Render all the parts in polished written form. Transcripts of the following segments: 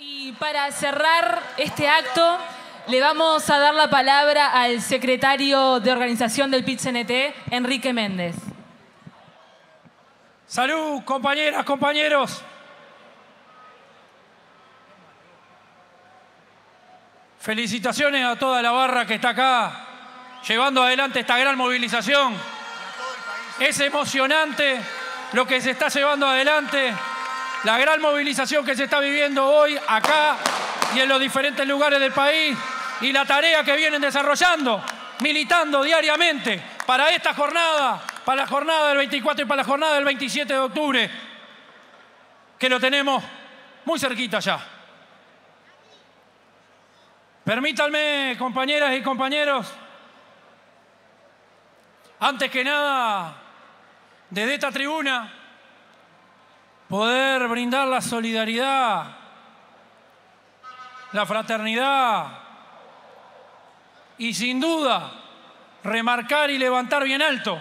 Y para cerrar este acto, le vamos a dar la palabra al secretario de organización del PIT-CNT, Enrique Méndez. Salud, compañeras, compañeros. Felicitaciones a toda la barra que está acá, llevando adelante esta gran movilización. Es emocionante lo que se está llevando adelante, la gran movilización que se está viviendo hoy acá y en los diferentes lugares del país, y la tarea que vienen desarrollando, militando diariamente para esta jornada, para la jornada del 24 y para la jornada del 27 de octubre, que lo tenemos muy cerquita ya. Permítanme, compañeras y compañeros, antes que nada, desde esta tribuna, poder brindar la solidaridad, la fraternidad y, sin duda, remarcar y levantar bien alto,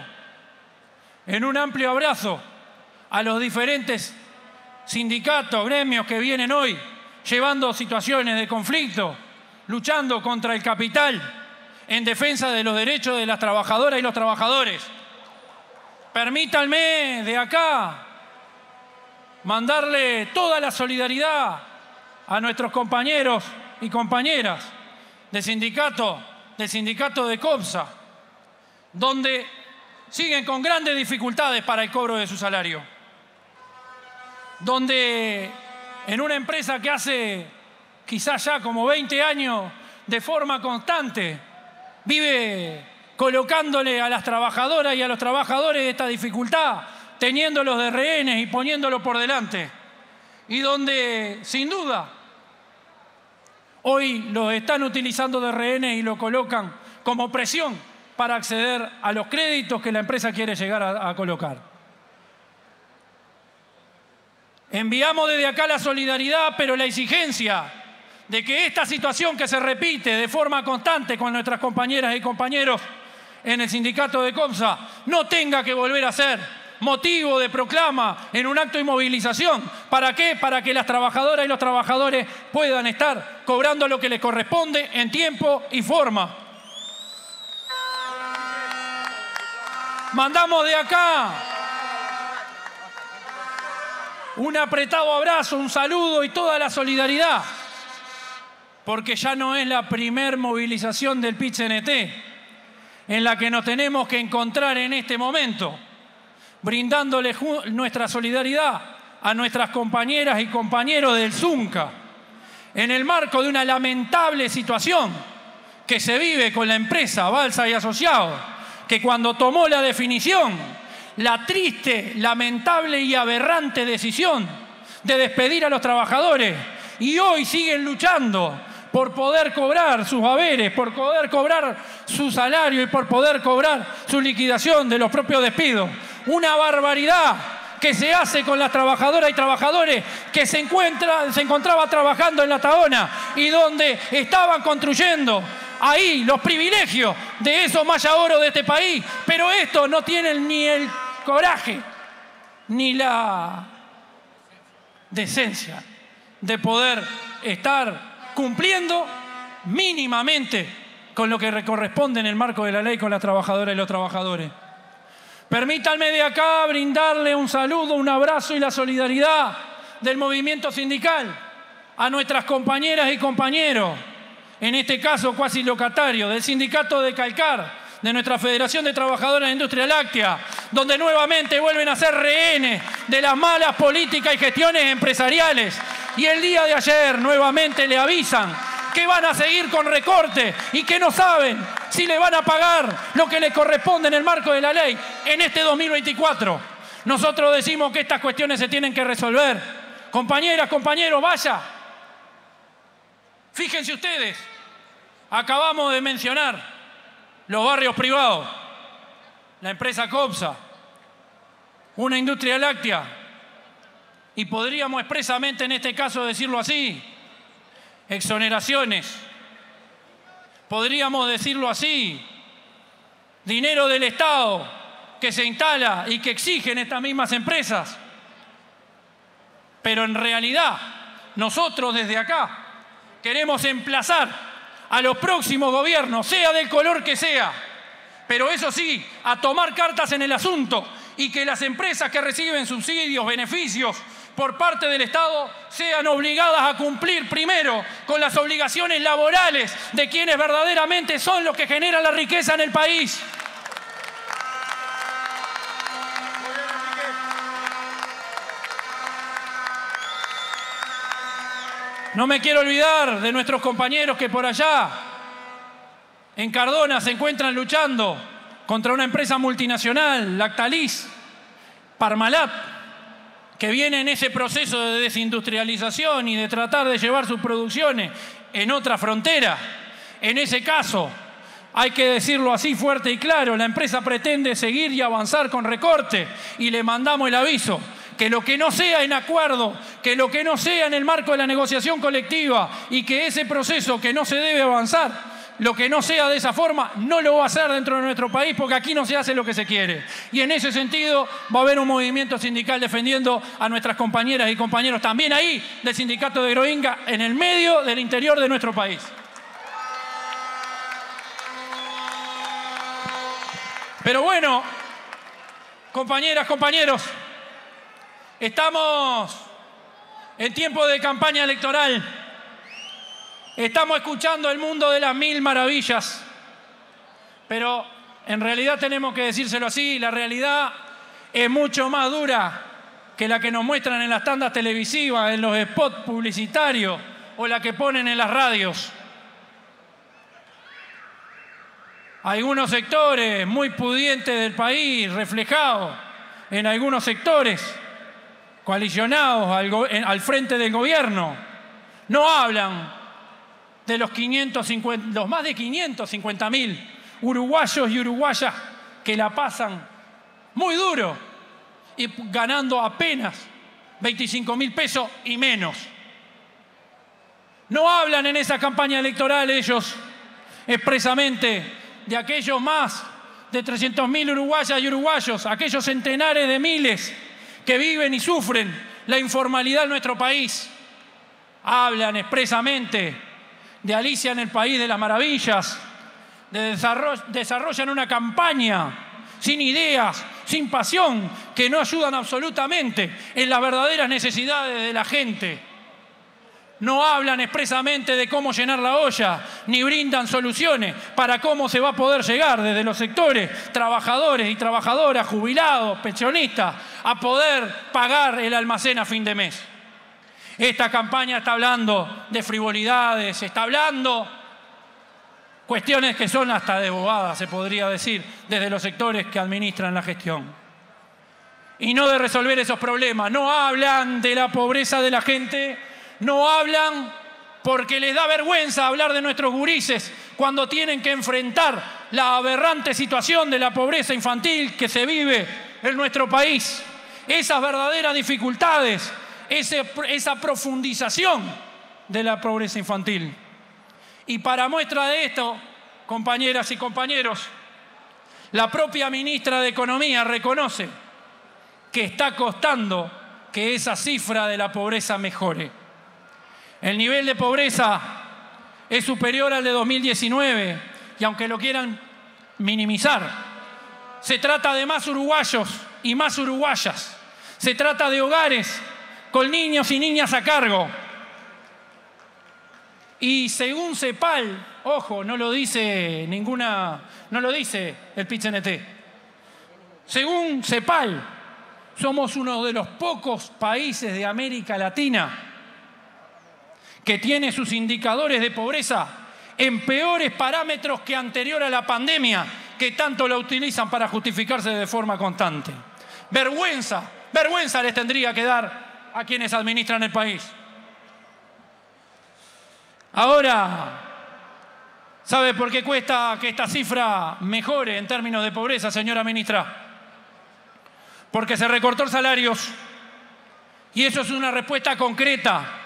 en un amplio abrazo, a los diferentes sindicatos, gremios que vienen hoy llevando situaciones de conflicto, luchando contra el capital, en defensa de los derechos de las trabajadoras y los trabajadores. Permítanme de acá mandarle toda la solidaridad a nuestros compañeros y compañeras del sindicato de COPSA, donde siguen con grandes dificultades para el cobro de su salario, donde en una empresa que hace quizás ya como 20 años de forma constante vive colocándole a las trabajadoras y a los trabajadores esta dificultad, teniéndolos de rehenes y poniéndolos por delante, y donde sin duda hoy los están utilizando de rehenes y lo colocan como presión para acceder a los créditos que la empresa quiere llegar a colocar. Enviamos desde acá la solidaridad, pero la exigencia de que esta situación que se repite de forma constante con nuestras compañeras y compañeros en el sindicato de COPSA no tenga que volver a ser motivo de proclama en un acto de movilización. ¿Para qué? Para que las trabajadoras y los trabajadores puedan estar cobrando lo que les corresponde en tiempo y forma. Mandamos de acá un apretado abrazo, un saludo y toda la solidaridad, porque ya no es la primer movilización del PIT-CNT en la que nos tenemos que encontrar en este momento, brindándole nuestra solidaridad a nuestras compañeras y compañeros del Zunca, en el marco de una lamentable situación que se vive con la empresa Balsa y Asociados, que cuando tomó la definición, la triste, lamentable y aberrante decisión de despedir a los trabajadores, y hoy siguen luchando por poder cobrar sus haberes, por poder cobrar su salario y por poder cobrar su liquidación de los propios despidos. Una barbaridad que se hace con las trabajadoras y trabajadores que se encontraba trabajando en la Tahona y donde estaban construyendo ahí los privilegios de esos Maya Oro de este país, pero estos no tienen ni el coraje ni la decencia de poder estar cumpliendo mínimamente con lo que corresponde en el marco de la ley con las trabajadoras y los trabajadores. Permítanme de acá brindarle un saludo, un abrazo y la solidaridad del movimiento sindical a nuestras compañeras y compañeros, en este caso cuasi locatario, del sindicato de Calcar, de nuestra Federación de Trabajadoras de la Industria Láctea, donde nuevamente vuelven a ser rehenes de las malas políticas y gestiones empresariales. Y el día de ayer nuevamente le avisan que van a seguir con recortes y que no saben si le van a pagar lo que le corresponde en el marco de la ley en este 2024. Nosotros decimos que estas cuestiones se tienen que resolver. Compañeras, compañeros, vaya. Fíjense ustedes, acabamos de mencionar los barrios privados, la empresa COPSA, una industria láctea, y podríamos expresamente en este caso decirlo así, exoneraciones, podríamos decirlo así, dinero del Estado que se instala y que exigen estas mismas empresas, pero en realidad nosotros desde acá queremos emplazar a los próximos gobiernos, sea del color que sea, pero eso sí, a tomar cartas en el asunto y que las empresas que reciben subsidios, beneficios por parte del Estado sean obligadas a cumplir primero con las obligaciones laborales de quienes verdaderamente son los que generan la riqueza en el país. No me quiero olvidar de nuestros compañeros que por allá, en Cardona, se encuentran luchando contra una empresa multinacional, Lactalis, Parmalat, que viene en ese proceso de desindustrialización y de tratar de llevar sus producciones en otra frontera. En ese caso, hay que decirlo así fuerte y claro, la empresa pretende seguir y avanzar con recorte y le mandamos el aviso que lo que no sea en acuerdo, que lo que no sea en el marco de la negociación colectiva y que ese proceso que no se debe avanzar, lo que no sea de esa forma, no lo va a hacer dentro de nuestro país porque aquí no se hace lo que se quiere. Y en ese sentido va a haber un movimiento sindical defendiendo a nuestras compañeras y compañeros también ahí del sindicato de Groinga en el medio del interior de nuestro país. Pero bueno, compañeras, compañeros, estamos en tiempo de campaña electoral. Estamos escuchando el mundo de las mil maravillas, pero en realidad tenemos que decírselo así, la realidad es mucho más dura que la que nos muestran en las tandas televisivas, en los spots publicitarios o la que ponen en las radios. Algunos sectores muy pudientes del país, reflejados en algunos sectores coalicionados al frente del gobierno, no hablan de los más de 550.000 uruguayos y uruguayas que la pasan muy duro y ganando apenas 25.000 pesos y menos. No hablan en esa campaña electoral ellos expresamente de aquellos más de 300.000 uruguayas y uruguayos, aquellos centenares de miles que viven y sufren la informalidad en nuestro país. Hablan expresamente de Alicia en el País de las Maravillas, desarrollan una campaña sin ideas, sin pasión, que no ayudan absolutamente en las verdaderas necesidades de la gente. No hablan expresamente de cómo llenar la olla, ni brindan soluciones para cómo se va a poder llegar desde los sectores trabajadores y trabajadoras, jubilados, pensionistas, a poder pagar el almacén a fin de mes. Esta campaña está hablando de frivolidades, está hablando cuestiones que son hasta de bobadas, se podría decir, desde los sectores que administran la gestión. Y no de resolver esos problemas. No hablan de la pobreza de la gente, no hablan porque les da vergüenza hablar de nuestros gurises cuando tienen que enfrentar la aberrante situación de la pobreza infantil que se vive en nuestro país. Esas verdaderas dificultades, esa profundización de la pobreza infantil. Y para muestra de esto, compañeras y compañeros, la propia ministra de Economía reconoce que está costando que esa cifra de la pobreza mejore. El nivel de pobreza es superior al de 2019 y aunque lo quieran minimizar, se trata de más uruguayos y más uruguayas. Se trata de hogares con niños y niñas a cargo. Y según CEPAL, ojo, no lo dice el PIT-CNT. Según CEPAL, somos uno de los pocos países de América Latina que tiene sus indicadores de pobreza en peores parámetros que anterior a la pandemia, que tanto la utilizan para justificarse de forma constante. Vergüenza les tendría que dar a quienes administran el país. Ahora, ¿sabe por qué cuesta que esta cifra mejore en términos de pobreza, señora ministra? Porque se recortó salarios y eso es una respuesta concreta.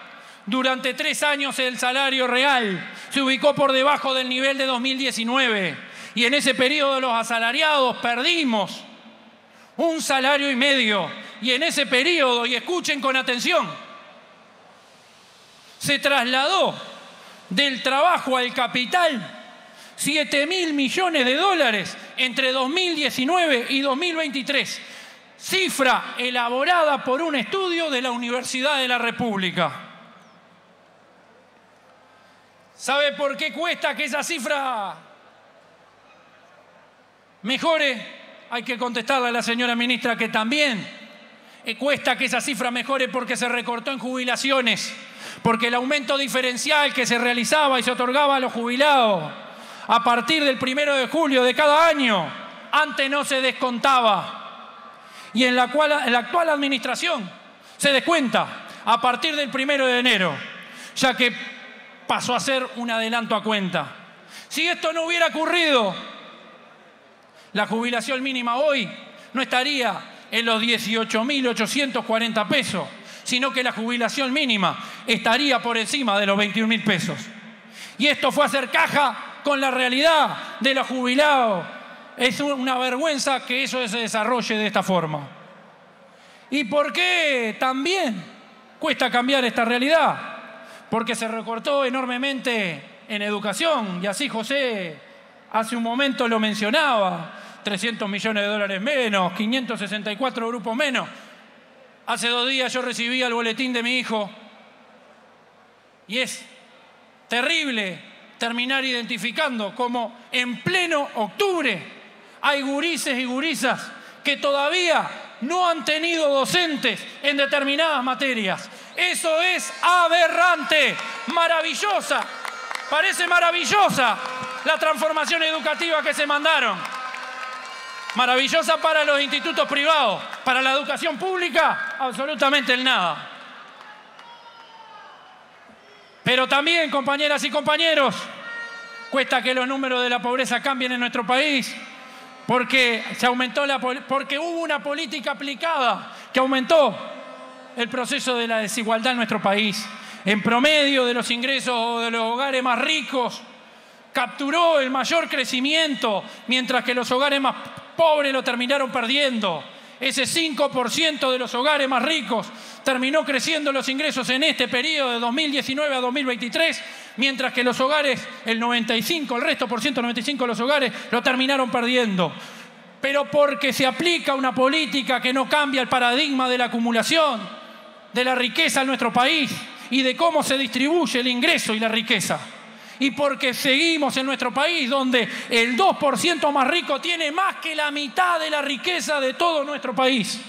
Durante 3 años el salario real se ubicó por debajo del nivel de 2019 y en ese periodo los asalariados perdimos 1,5 salarios y en ese periodo, y escuchen con atención, se trasladó del trabajo al capital 7.000 millones de dólares entre 2019 y 2023. Cifra elaborada por un estudio de la Universidad de la República. ¿Sabe por qué cuesta que esa cifra mejore? Hay que contestarle a la señora ministra que también cuesta que esa cifra mejore porque se recortó en jubilaciones, porque el aumento diferencial que se realizaba y se otorgaba a los jubilados a partir del 1 de julio de cada año, antes no se descontaba. Y en la actual administración se descuenta a partir del 1 de enero, ya que pasó a ser un adelanto a cuenta. Si esto no hubiera ocurrido, la jubilación mínima hoy no estaría en los 18.840 pesos, sino que la jubilación mínima estaría por encima de los 21.000 pesos. Y esto fue hacer caja con la realidad de los jubilados. Es una vergüenza que eso se desarrolle de esta forma. ¿Y por qué también cuesta cambiar esta realidad? Porque se recortó enormemente en educación, y así José hace un momento lo mencionaba: 300 millones de dólares menos, 564 grupos menos. Hace 2 días yo recibí el boletín de mi hijo y es terrible terminar identificando cómo en pleno octubre hay gurises y gurisas que todavía no han tenido docentes en determinadas materias. Eso es aberrante, maravillosa. Parece maravillosa la transformación educativa que se mandaron. Maravillosa para los institutos privados, para la educación pública, absolutamente el nada. Pero también, compañeras y compañeros, cuesta que los números de la pobreza cambien en nuestro país, porque porque hubo una política aplicada que aumentó el proceso de la desigualdad en nuestro país. En promedio de los ingresos de los hogares más ricos capturó el mayor crecimiento, mientras que los hogares más pobres lo terminaron perdiendo. Ese 5% de los hogares más ricos terminó creciendo los ingresos en este periodo de 2019 a 2023, mientras que los hogares, el resto por ciento, 95% de los hogares lo terminaron perdiendo. Pero porque se aplica una política que no cambia el paradigma de la acumulación de la riqueza en nuestro país y de cómo se distribuye el ingreso y la riqueza. Y porque seguimos en nuestro país donde el 2% más rico tiene más que la mitad de la riqueza de todo nuestro país.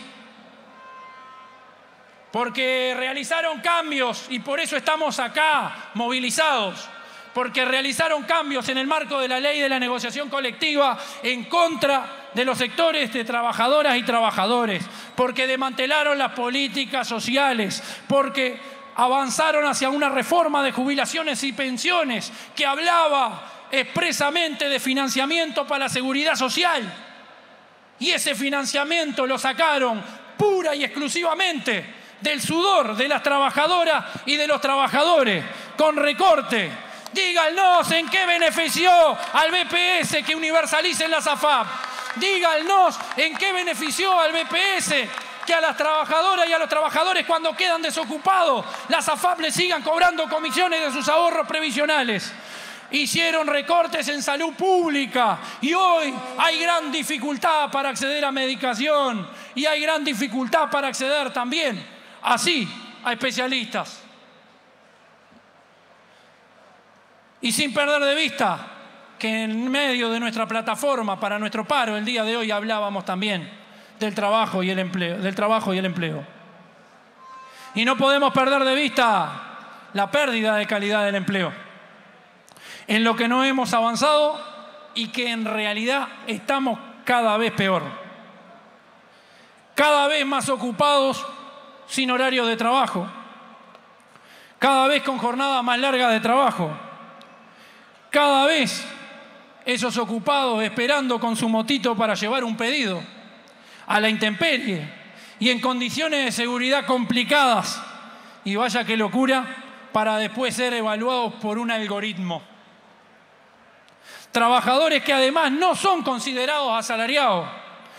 Porque realizaron cambios y por eso estamos acá movilizados. Porque realizaron cambios en el marco de la ley de la negociación colectiva en contra de los sectores de trabajadoras y trabajadores. Porque desmantelaron las políticas sociales. Porque avanzaron hacia una reforma de jubilaciones y pensiones que hablaba expresamente de financiamiento para la seguridad social. Y ese financiamiento lo sacaron pura y exclusivamente del sudor de las trabajadoras y de los trabajadores, con recorte. Díganos en qué benefició al BPS que universalicen las AFAP. Díganos en qué benefició al BPS que a las trabajadoras y a los trabajadores, cuando quedan desocupados, las AFAP les sigan cobrando comisiones de sus ahorros previsionales. Hicieron recortes en salud pública y hoy hay gran dificultad para acceder a medicación y hay gran dificultad para acceder también, así, a especialistas. Y sin perder de vista que en medio de nuestra plataforma para nuestro paro el día de hoy hablábamos también del trabajo y el empleo. Y no podemos perder de vista la pérdida de calidad del empleo, en lo que no hemos avanzado y que en realidad estamos cada vez peor. Cada vez más ocupados sin horario de trabajo, cada vez con jornadas más largas de trabajo, cada vez esos ocupados esperando con su motito para llevar un pedido a la intemperie y en condiciones de seguridad complicadas, y vaya qué locura, para después ser evaluados por un algoritmo. Trabajadores que además no son considerados asalariados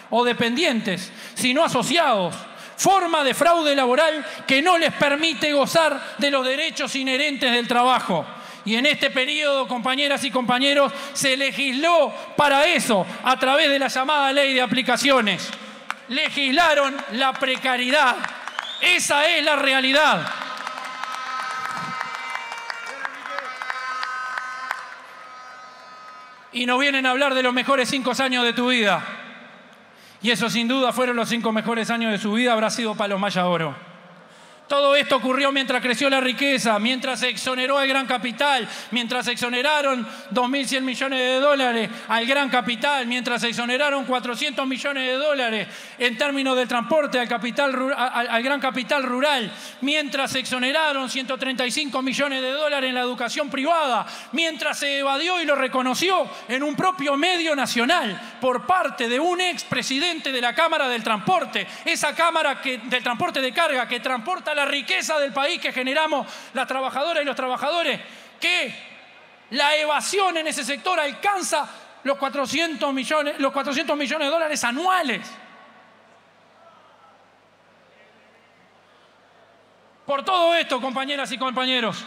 o dependientes, sino asociados, forma de fraude laboral que no les permite gozar de los derechos inherentes del trabajo. Y en este periodo, compañeras y compañeros, se legisló para eso a través de la llamada ley de aplicaciones. Legislaron la precariedad. Esa es la realidad. Y nos vienen a hablar de los mejores 5 años de tu vida. Y eso sin duda fueron los 5 mejores años de su vida, habrá sido Palos Maya Oro. Todo esto ocurrió mientras creció la riqueza, mientras se exoneró al gran capital, mientras se exoneraron 2.100 millones de dólares al gran capital, mientras se exoneraron 400 millones de dólares en términos del transporte al gran capital rural, mientras se exoneraron 135 millones de dólares en la educación privada, mientras se evadió y lo reconoció en un propio medio nacional por parte de un expresidente de la Cámara del Transporte, esa Cámara del Transporte de Carga que transporta la riqueza del país que generamos las trabajadoras y los trabajadores, que la evasión en ese sector alcanza los 400 millones de dólares anuales. Por todo esto, compañeras y compañeros,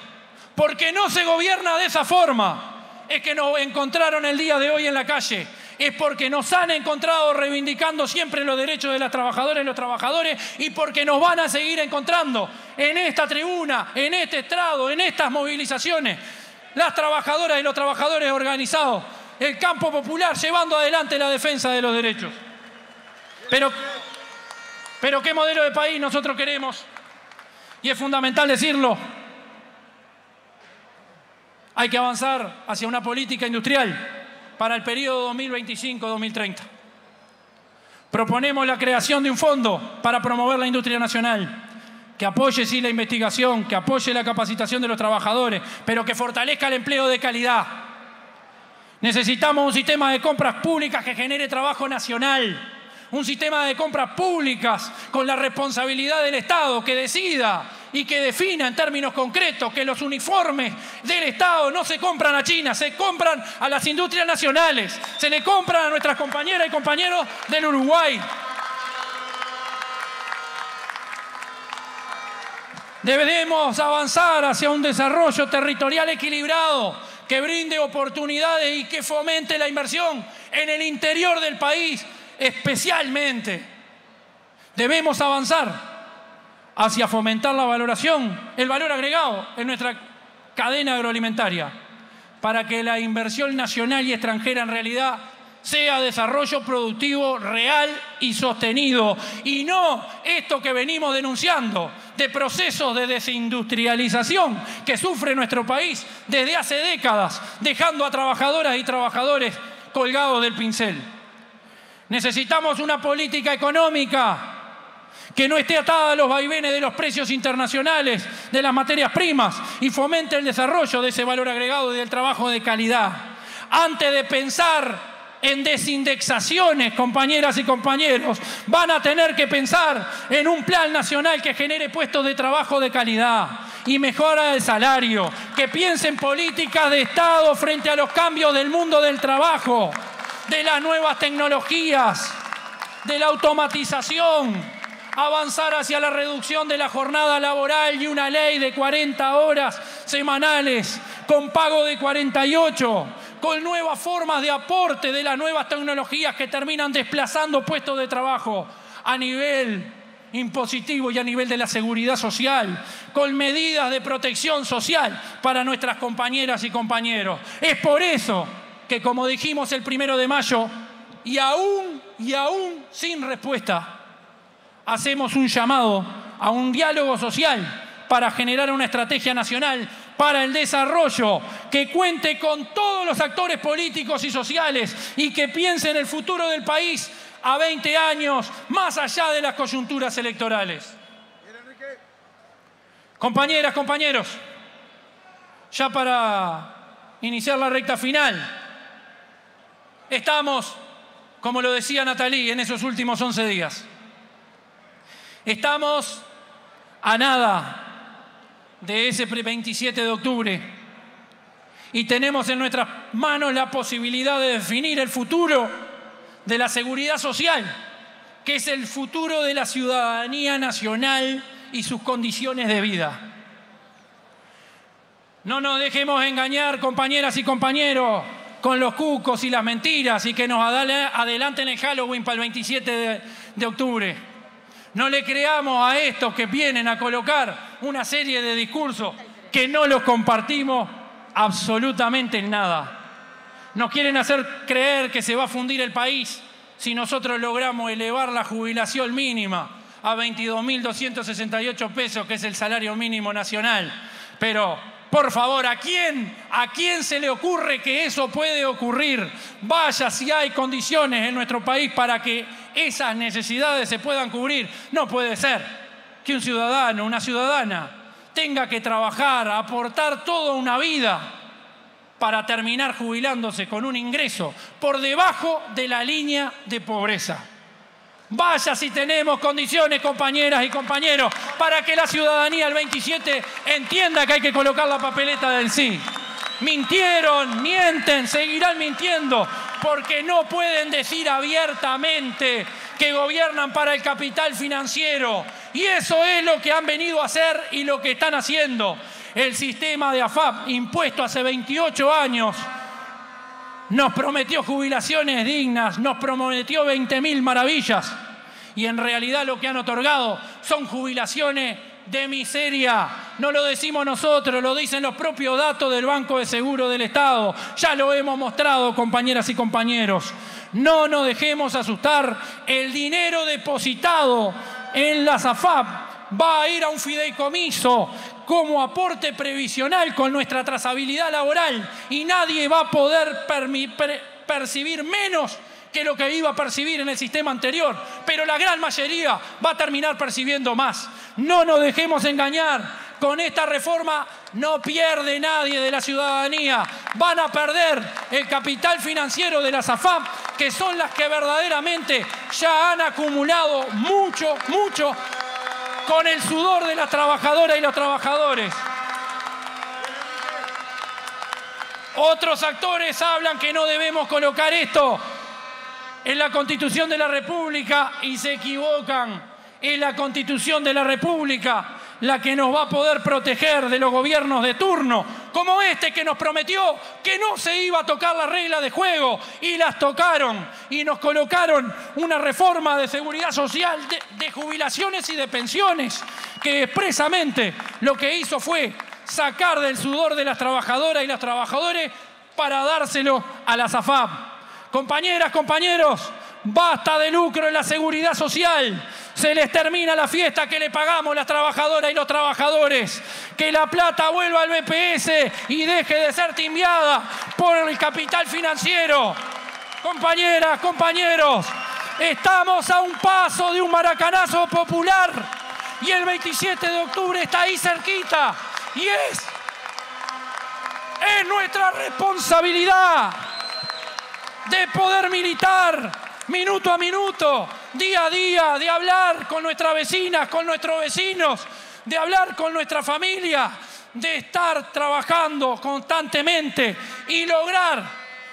porque no se gobierna de esa forma, es que nos encontraron el día de hoy en la calle. Es porque nos han encontrado reivindicando siempre los derechos de las trabajadoras y los trabajadores y porque nos van a seguir encontrando en esta tribuna, en este estrado, en estas movilizaciones. Las trabajadoras y los trabajadores organizados, el campo popular llevando adelante la defensa de los derechos. Pero ¿qué modelo de país nosotros queremos? Y es fundamental decirlo. Hay que avanzar hacia una política industrial para el periodo 2025-2030. Proponemos la creación de un fondo para promover la industria nacional, que apoye sí la investigación, que apoye la capacitación de los trabajadores, pero que fortalezca el empleo de calidad. Necesitamos un sistema de compras públicas que genere trabajo nacional, un sistema de compras públicas con la responsabilidad del Estado, que decida y que defina en términos concretos que los uniformes del Estado no se compran a China, se compran a las industrias nacionales, se le compran a nuestras compañeras y compañeros del Uruguay. Debemos avanzar hacia un desarrollo territorial equilibrado que brinde oportunidades y que fomente la inversión en el interior del país, especialmente. Debemos avanzar hacia fomentar la valoración, el valor agregado en nuestra cadena agroalimentaria, para que la inversión nacional y extranjera en realidad sea desarrollo productivo real y sostenido, y no esto que venimos denunciando de procesos de desindustrialización que sufre nuestro país desde hace décadas, dejando a trabajadoras y trabajadores colgados del pincel. Necesitamos una política económica que no esté atada a los vaivenes de los precios internacionales de las materias primas y fomente el desarrollo de ese valor agregado y del trabajo de calidad. Antes de pensar en desindexaciones, compañeras y compañeros, van a tener que pensar en un plan nacional que genere puestos de trabajo de calidad y mejora del salario, que piense en políticas de Estado frente a los cambios del mundo del trabajo, de las nuevas tecnologías, de la automatización, avanzar hacia la reducción de la jornada laboral y una ley de 40 horas semanales con pago de 48, con nuevas formas de aporte de las nuevas tecnologías que terminan desplazando puestos de trabajo a nivel impositivo y a nivel de la seguridad social, con medidas de protección social para nuestras compañeras y compañeros. Es por eso que, como dijimos el 1 de mayo, y aún sin respuesta, hacemos un llamado a un diálogo social para generar una estrategia nacional para el desarrollo que cuente con todos los actores políticos y sociales y que piense en el futuro del país a 20 años, más allá de las coyunturas electorales. Compañeras, compañeros, ya para iniciar la recta final, estamos, como lo decía Nathalie, en esos últimos 11 días. Estamos a nada de ese 27 de octubre y tenemos en nuestras manos la posibilidad de definir el futuro de la seguridad social que es el futuro de la ciudadanía nacional y sus condiciones de vida. No nos dejemos engañar, compañeras y compañeros, con los cucos y las mentiras y que nos adelanten el Halloween para el 27 de octubre. No le creamos a estos que vienen a colocar una serie de discursos que no los compartimos absolutamente en nada. Nos quieren hacer creer que se va a fundir el país si nosotros logramos elevar la jubilación mínima a 22.268 pesos, que es el salario mínimo nacional. Pero, por favor, ¿a quién se le ocurre que eso puede ocurrir? Vaya si hay condiciones en nuestro país para que esas necesidades se puedan cubrir. No puede ser que un ciudadano, una ciudadana, tenga que trabajar, aportar toda una vida para terminar jubilándose con un ingreso por debajo de la línea de pobreza. Vaya si tenemos condiciones, compañeras y compañeros, para que la ciudadanía el 27 entienda que hay que colocar la papeleta del sí. Mintieron, mienten, seguirán mintiendo, porque no pueden decir abiertamente que gobiernan para el capital financiero. Y eso es lo que han venido a hacer y lo que están haciendo. El sistema de AFAP, impuesto hace 28 años, nos prometió jubilaciones dignas, nos prometió 20.000 maravillas. Y en realidad lo que han otorgado son jubilaciones de miseria. No lo decimos nosotros, lo dicen los propios datos del Banco de Seguro del Estado. Ya lo hemos mostrado, compañeras y compañeros. No nos dejemos asustar. El dinero depositado en las AFAP va a ir a un fideicomiso como aporte previsional con nuestra trazabilidad laboral y nadie va a poder percibir menos que lo que iba a percibir en el sistema anterior, pero la gran mayoría va a terminar percibiendo más. No nos dejemos engañar. Con esta reforma no pierde nadie de la ciudadanía. Van a perder el capital financiero de las AFAP, que son las que verdaderamente ya han acumulado mucho con el sudor de las trabajadoras y los trabajadores. Otros actores hablan que no debemos colocar esto en la Constitución de la República y se equivocan. Es la Constitución de la República la que nos va a poder proteger de los gobiernos de turno, como este que nos prometió que no se iba a tocar la regla de juego y las tocaron y nos colocaron una reforma de seguridad social, de jubilaciones y de pensiones, que expresamente lo que hizo fue sacar del sudor de las trabajadoras y los trabajadores para dárselo a las AFAP. Compañeras, compañeros, basta de lucro en la seguridad social. Se les termina la fiesta que le pagamos las trabajadoras y los trabajadores. Que la plata vuelva al BPS y deje de ser timbiada por el capital financiero. Compañeras, compañeros, estamos a un paso de un maracanazo popular y el 27 de octubre está ahí cerquita. Y es nuestra responsabilidad de poder militar minuto a minuto, día a día, de hablar con nuestras vecinas, con nuestros vecinos, de hablar con nuestra familia, de estar trabajando constantemente y lograr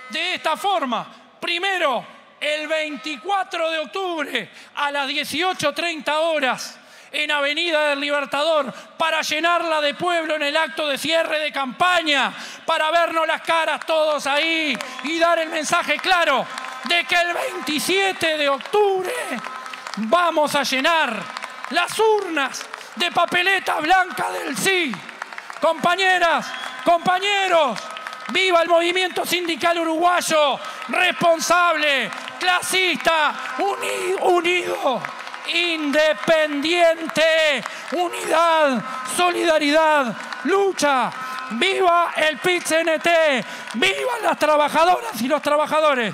de esta forma, primero, el 24 de octubre a las 18:30 horas en Avenida del Libertador, para llenarla de pueblo en el acto de cierre de campaña, para vernos las caras todos ahí y dar el mensaje claro de que el 27 de octubre vamos a llenar las urnas de papeleta blanca del sí. Compañeras, compañeros, viva el movimiento sindical uruguayo, responsable, clasista, unido, independiente, unidad, solidaridad, lucha. ¡Viva el PIT-CNT! ¡Vivan las trabajadoras y los trabajadores!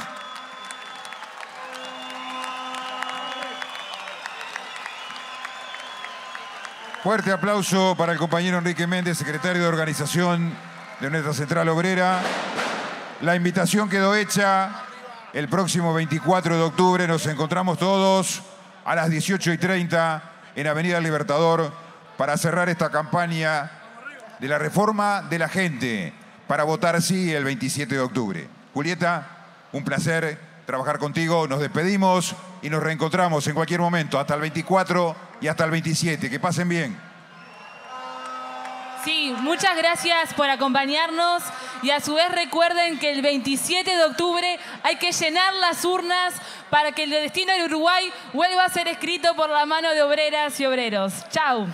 Fuerte aplauso para el compañero Enrique Méndez, secretario de organización de nuestra Central Obrera. La invitación quedó hecha. El próximo 24 de octubre nos encontramos todos a las 18:30 en Avenida Libertador para cerrar esta campaña de la reforma de la gente para votar sí el 27 de octubre. Julieta, un placer. trabajar contigo. Nos despedimos y nos reencontramos en cualquier momento, hasta el 24 y hasta el 27. Que pasen bien. Sí, muchas gracias por acompañarnos y a su vez recuerden que el 27 de octubre hay que llenar las urnas para que el destino del Uruguay vuelva a ser escrito por la mano de obreras y obreros. Chau.